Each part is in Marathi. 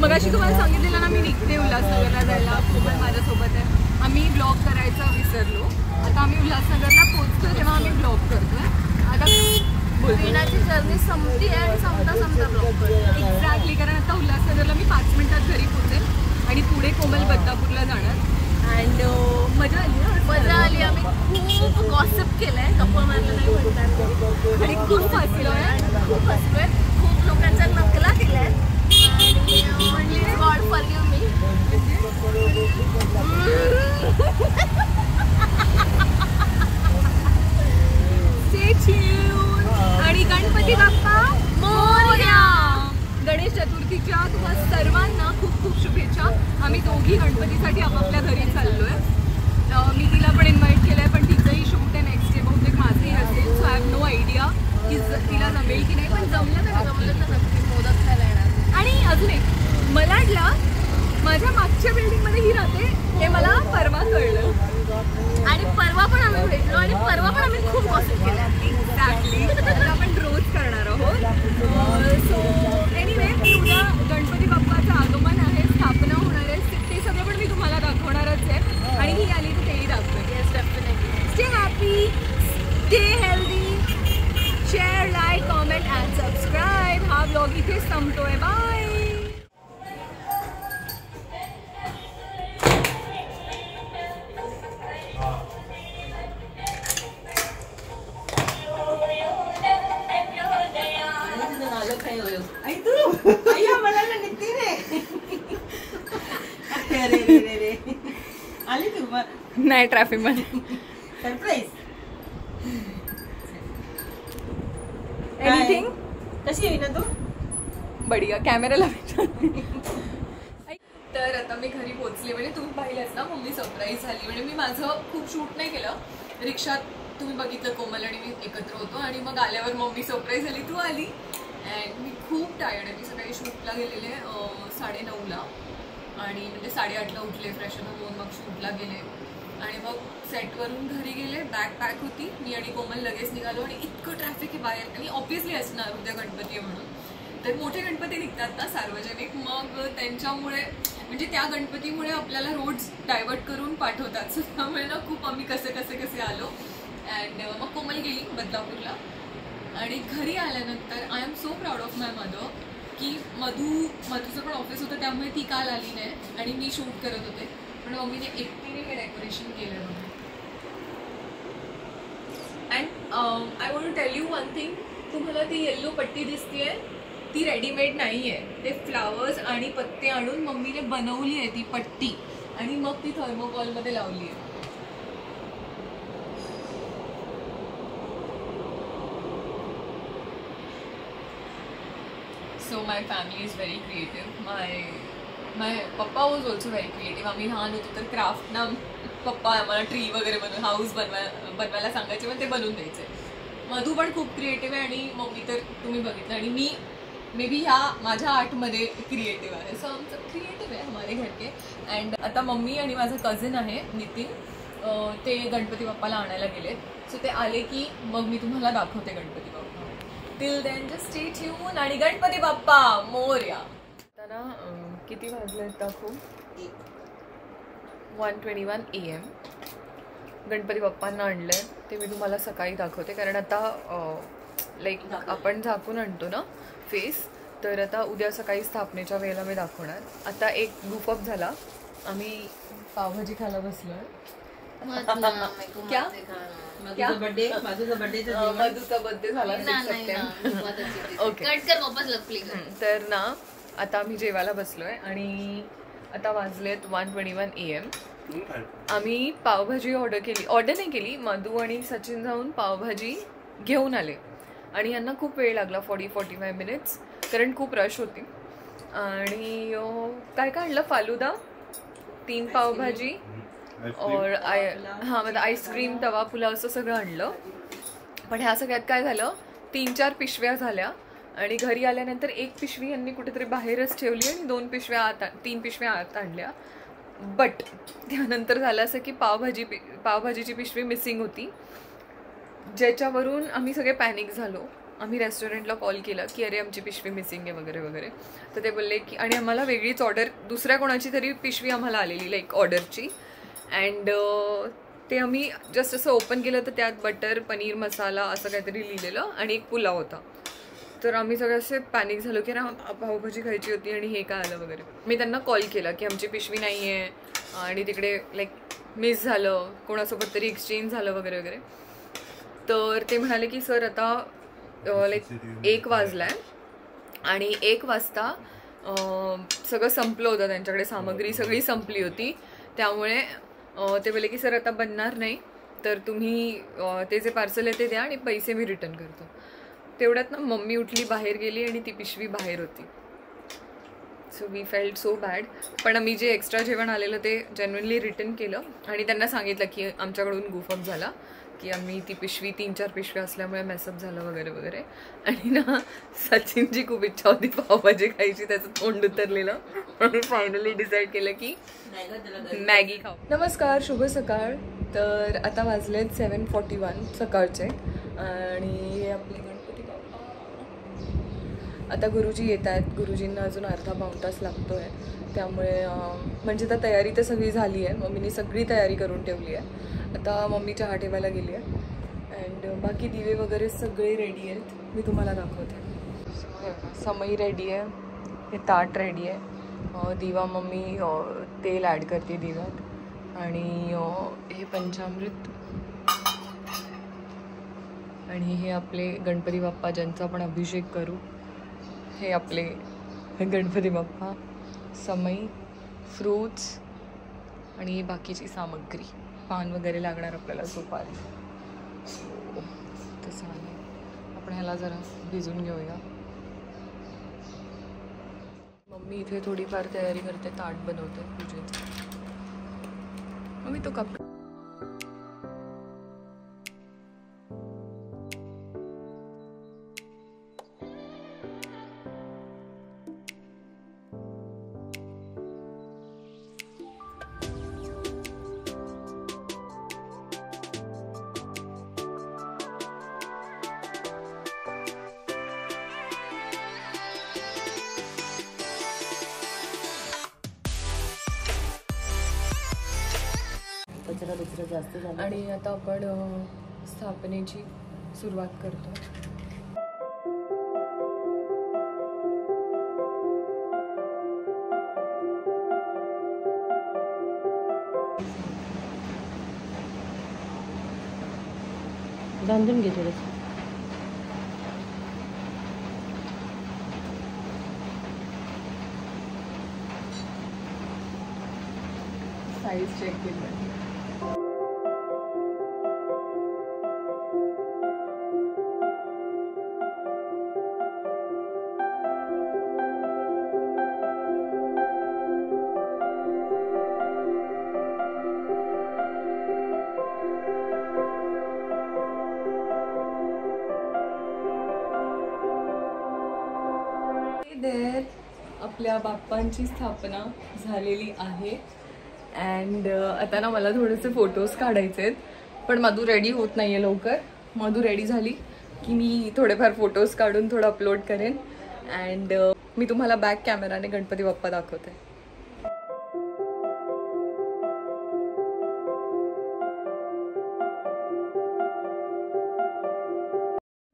मगाशी तुम्हाला सांगितलेलं ना मी निघते उल्हासनगरला जायला, कोमल माझ्यासोबत आहे. आम्ही ब्लॉग करायचा विसरलो. आता आम्ही उल्हासनगरला पोहोचतो तेव्हा आम्ही ब्लॉग करतोय. आता पुण्याची जर्नी संपती आहे आणि संपता ब्लॉग करतो. एक्झॅक्टली, कारण आता उल्हासनगरला मी 5 मिनिटात घरी पोहोचेल आणि पुढे कोमल बदलापूरला जाणार. अँड मजा आली. आम्ही खूप गॉसिप केलंय, गप्पा मारलं नाही म्हणतात आणि खूप हसलोय. खूप लोकांच्या नकला केल्या म्हणजे गॉड फॉरगिव्ह मी. आणि गणपती बाप्पा मोरया. गणेश चतुर्थीच्या तुम्हाला सर्वांना खूप खूप शुभेच्छा. आम्ही दोघी गणपतीसाठी आपापल्या घरी चाललोय. मी तिला पण इन्व्हाइट केलंय, पण तिचंही शूट आहे नेक्स्ट डे, बहुतेक माझंही असेल. So I have no idea की तिला जमेल की नाही, पण जमलं तर नक्की मोदक खायला येणार. आणि अजून एक मलाडला माझ्या मागच्या बिल्डिंगमध्ये ही राहते, हे मला परवा कळलं. आणि परवा पण आम्ही भेटलो आणि परवा पण आम्ही खूप गॉसिप केल्या. एक्झॅक्टली, आपण रोज करणार आहोत. सो एनिवे, उद्या गणपती बाप्पाचं आगमन आहे, स्थापना होणार आहे, ते सगळं पण मी तुम्हाला दाखवणारच आहे. आणि ही आली तर तेही दाखवेन. Yes, definitely. Stay happy, stay healthy, share, like, comment and subscribe. हा ब्लॉग इथे संपतोय. बाय. नाही ट्रॅफिक मध्ये सरप्राईज. एनिथिंग. कशी आहे ना तू? बढिया. कॅमेराला तर आता मी घरी पोहोचले. म्हणजे तुम्ही पाहिलंच ना, मम्मी सरप्राईज झाली. म्हणजे मी माझं खूप शूट नाही केलं. रिक्षात तुम्ही बघितलं कोमल आणि मी एकत्र होतो आणि मग आल्यावर मम्मी सरप्राईज झाली, तू आली. अँड मी खूप टायर्ड आहे. मी सकाळी शूटला गेलेले 9:30ला आणि म्हणजे 8:30ला उठले, फ्रेश होऊन मग शूटला गेले आणि मग सेटवरून घरी गेले. बॅग पॅक होती, मी आणि कोमल लगेच निघालो आणि इतकं ट्रॅफिक आहे बाहेर. आणि ऑब्व्हियसली असणार, उद्या गणपती आहे म्हणून. तर मोठे गणपती निघतात ना सार्वजनिक, मग त्यांच्यामुळे म्हणजे त्या गणपतीमुळे आपल्याला रोड्स डायव्हर्ट करून पाठवतात. सो त्यामुळे ना खूप आम्ही कसे आलो. अँड मग कोमल गेली बदलापूरला आणि घरी आल्यानंतर I am so proud of my mother की मधूचं पण ऑफिस होतं, त्यामुळे ती काल आली नाही आणि मी शूट करत होते. पण मम्मीने एकटीने हे डेकोरेशन केलं म्हणून. And I want to tell you one thing. तुम्हाला ती येल्लो पट्टी दिसतीये, ती रेडीमेड नाही आहे. ते फ्लावर्स आणि पत्ते आणून मम्मीने बनवली आहे ती पट्टी आणि मग ती थर्मोकॉलमध्ये लावली आहे. So my family is very creative. My papa was also very creative. आम्ही लहान होतो तर क्राफ्ट ना पप्पा आम्हाला ट्री वगैरे बनवून हाऊस बनवायला सांगायचे, पण ते बनवून द्यायचे. मधू पण खूप क्रिएटिव्ह आहे आणि मम्मी तर तुम्ही बघितलं. आणि मी मे बी ह्या माझ्या आर्टमध्ये क्रिएटिव्ह आहे. सो आमचं क्रिएटिव्ह आहे हमारे घर के. अँड आता मम्मी आणि माझं कझिन आहे नितीन, ते गणपती बाप्पाला आणायला गेलेत. सो ते आले की मग मी तुम्हाला दाखवते Ganpati Bappa. Till then just stay tune आणि गणपती बाप्पा मोरया. आता किती वाजले दाखवू? 1:21 AM. गणपती बाप्पांना आणलंय ते मी तुम्हाला सकाळी दाखवते, कारण आता लाईक आपण झाकून आणतो ना फेस, तर आता उद्या सकाळी स्थापनेच्या वेळेला मी दाखवणार. आता एक ग्रुपअप झाला, आम्ही पावभाजी खायला बसलोय. मधूचा बर्थडे झाला 6 सप्टेंबर. ओके, तर ना आता आम्ही जेवायला बसलोय आणि आता वाजलेत 1:21 AM. आम्ही पावभाजी ऑर्डर नाही केली. मधू आणि सचिन जाऊन पावभाजी घेऊन आले आणि यांना खूप वेळ लागला, 40-45 मिनिट्स, कारण खूप रश होती. आणि काय काय आणलं? फालुदा, 3 पावभाजी और मतलब आईस्क्रीम, तवा पुलाव असं सगळं आणलं. पण ह्या सगळ्यात काय झालं, 3-4 पिशव्या झाल्या आणि घरी आल्यानंतर 1 पिशवी यांनी कुठेतरी बाहेरच ठेवली आणि 3 पिशव्या आत आणल्या. बट त्यानंतर झालं असं की पावभाजीची पिशवी मिसिंग होती, ज्याच्यावरून आम्ही सगळे पॅनिक झालो. आम्ही रेस्टॉरंटला कॉल केला की अरे आमची पिशवी मिसिंग आहे वगैरे वगैरे. तर ते बोलले की आणि आम्हाला वेगळीच ऑर्डर दुसऱ्या कोणाची तरी पिशवी आम्हाला आलेली लाईक ऑर्डरची. अँड ते आम्ही जस्ट असं ओपन केलं तर त्यात बटर पनीर मसाला असं काहीतरी लिहिलेलं आणि एक पुलाव होता. तर आम्ही सगळे असे पॅनिक झालो की पावभाजी खायची होती आणि हे काय आलं वगैरे. मी त्यांना कॉल केला की आमची पिशवी नाही आहे आणि तिकडे लाईक मिस झालं, कोणासोबत तरी एक्सचेंज झालं वगैरे वगैरे. तर ते म्हणाले की सर आता लाईक 1 वाजला आहे आणि 1 वाजता सगळं संपलं होतं, त्यांच्याकडे सामग्री सगळी संपली होती. त्यामुळे ते बोलले की सर आता बनणार नाही, तर तुम्ही ते जे पार्सल आहे ते द्या आणि पैसे मी रिटर्न करतो. तेवढ्यात ना मम्मी उठली, बाहेर गेली आणि ती पिशवी बाहेर होती. So we felt so bad. पण आम्ही जे एक्स्ट्रा जेवण आलेलं ते जेन्युइनली रिटर्न केलं आणि त्यांना सांगितलं की आमच्याकडून गुफअप झाला, की आम्ही ती पिशवी 3-4 पिशव्या असल्यामुळे मेसअप झालं वगैरे वगैरे. आणि ना सचिनची खूप इच्छा होती पावभाजी खायची, त्याचं तोंड उतरलेलं. म्हणून फायनली डिसाईड केलं की मॅगी खाऊ. नमस्कार, शुभ सकाळ. तर आता वाजलेत 7:41 सकाळचे आणि हे आपले गणपती बाप्पा. आता गुरुजी येत आहेत. गुरुजींना अजून अर्धा-पाऊण तास लागतो आहे. त्यामुळे म्हणजे तर तयारी तर सगळी झाली आहे. मम्मीने सगळी तयारी करून ठेवली आहे. आता मम्मी चहा ठेवायला गेली आहे अँड बाकी दिवे वगैरे सगळे रेडी आहेत. मी तुम्हाला दाखवते. समई रेडी आहे, हे ताट रेडी आहे. दिवा मम्मी तेल ॲड करते दिव्यात आणि हे पंचामृत आणि हे आपले गणपती बाप्पा ज्यांचा आपण अभिषेक करू. हे आपले गणपती बाप्पा, समई, फ्रूट्स आणि बाकीची सामग्री, पान वगैरे लागणार आपल्याला, सुपारी. तसं आहे. आपण ह्याला जरा भिजून घेऊया. मम्मी इथे थोडीफार तयारी करते, ताट बनवते पूजेचं. मम्मी तो कप जास्त झालं. आणि आता आपण स्थापनेची सुरुवात करतो. बांधून घे थोडंसं. साईज चेक केली. आपल्या बाप्पांची स्थापना झालेली आहे अँड आता ना मला थोडेसे फोटोज काढायचे आहेत. पण मधू रेडी होत नाही आहे लवकर. मधू रेडी झाली की मी थोडेफार फोटोज काढून थोडं अपलोड करेन अँड मी तुम्हाला बॅक कॅमेराने गणपती बाप्पा दाखवते.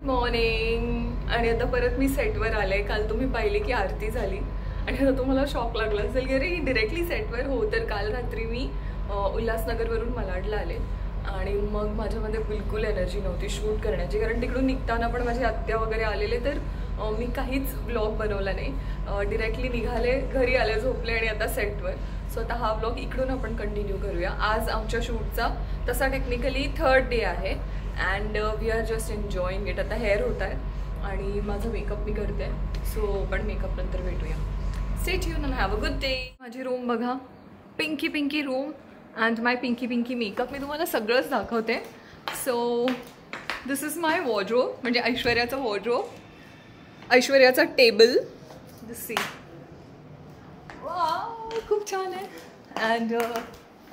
मॉर्निंग. आणि आता परत मी सेटवर आले. काल तुम्ही पाहिले की आरती झाली आणि आता तुम्हाला शॉक लागला असेल की अरे डिरेक्टली सेटवर. हो, तर काल रात्री मी उल्हासनगरवरून मलाडला आले आणि मग माझ्यामध्ये बिलकुल एनर्जी नव्हती शूट करण्याची, कारण तिकडून निघताना पण माझी आत्या वगैरे आलेले, तर मी काहीच ब्लॉग बनवला नाही. डिरेक्टली निघाले, घरी आले, झोपले आणि आता सेटवर. सो आता हा ब्लॉग इकडून आपण कंटिन्यू करूया. आज आमच्या शूटचा तसा टेक्निकली 3rd डे आहे and we are just enjoying it. आता हेअर होत आहे आणि माझा मेकअप मी करते. सो पण मेकअप नंतर भेटूया. Stay tune and have a good day. माझी रूम बघा, pinky pinky room and my pinky pinky makeup. मी तुम्हाला सगळंच दाखवते. So this is my wardrobe, म्हणजे ऐश्वर्याचा वॉर्ड्रोब, ऐश्वर्याचा टेबल. दिस सी, वाव खूप छान आहे. अँड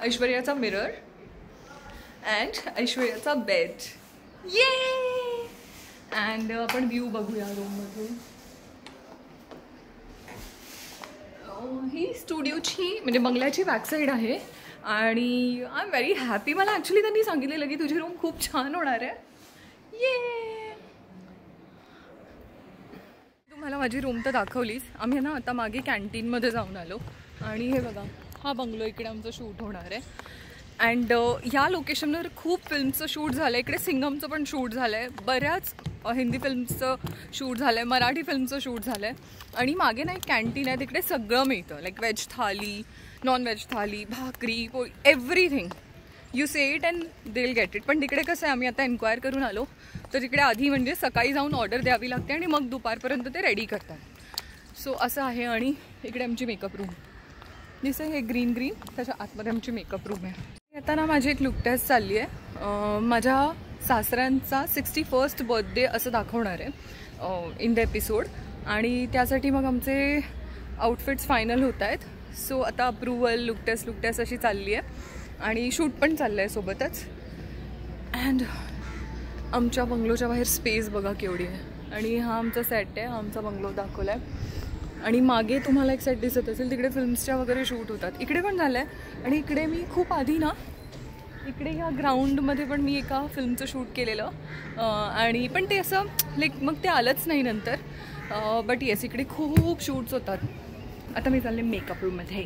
ऐश्वर्याचा मिरर अँड ऐश्वर्याचा बेड. ये. अँड आपण व्ह्यू बघूया रूममधून. ही स्टुडिओची म्हणजे बंगल्याची बॅकसाईड आहे आणि आय एम व्हेरी हॅपी. मला ॲक्च्युली त्यांनी सांगितलेलं की तुझी रूम खूप छान होणार आहे. ये तुम्हाला माझी रूम तर दाखवलीच. आम्ही ना आता मागे कॅन्टीनमध्ये जाऊन आलो आणि हे बघा हा बंगलो इकडे आमचं शूट होणार आहे. अँड ह्या लोकेशनवर खूप फिल्मचं शूट झालं आहे. इकडे सिंघमचं पण शूट झालं आहे, बऱ्याच हिंदी फिल्मचं शूट झालं आहे, मराठी फिल्मचं शूट झालं आहे. आणि मागे ना एक कॅन्टीन आहे, तिकडे सगळं मिळतं. लाईक व्हेज थाली, नॉन व्हेज थाली, भाकरी, पोळी, everything. You say it and they will get it. पण तिकडे कसं आहे, आम्ही आता एन्क्वायर करून आलो तर तिकडे आधी म्हणजे सकाळी जाऊन ऑर्डर द्यावी लागते आणि मग दुपारपर्यंत ते रेडी करतात. सो असं आहे. आणि इकडे आमची मेकअप रूम दिसतं, हे ग्रीन ग्रीन, त्याच्या आतमध्ये आमची मेकअप रूम आहे. आता ना माझी एक लुक टेस्ट चालली आहे. माझ्या सासऱ्यांचा 61st बर्थडे असं दाखवणार आहे इन द एपिसोड आणि त्यासाठी मग आमचे आउटफिट्स फायनल होत आहेत. सो आता अप्रुव्हल, लुक टेस्ट अशी चालली आहे आणि शूट पण चाललं आहे सोबतच. अँड आमच्या बंगलोच्या बाहेर स्पेस बघा केवढी आहे. आणि हा आमचा सेट आहे, हा आमचा बंगलो दाखवला आहे. आणि मागे तुम्हाला एक सेट दिसत असेल, तिकडे फिल्म्सच्या वगैरे शूट होतात. इकडे पण झालं आहे. आणि इकडे मी खूप आधी ना इकडे ह्या ग्राउंडमध्ये पण मी एका फिल्मचं शूट केलेलं आणि पण ते असं लाईक मग ते आलंच नाही नंतर. बट येस इकडे खूप शूट्स होतात. आता मी चालले मेकअप रूममध्ये.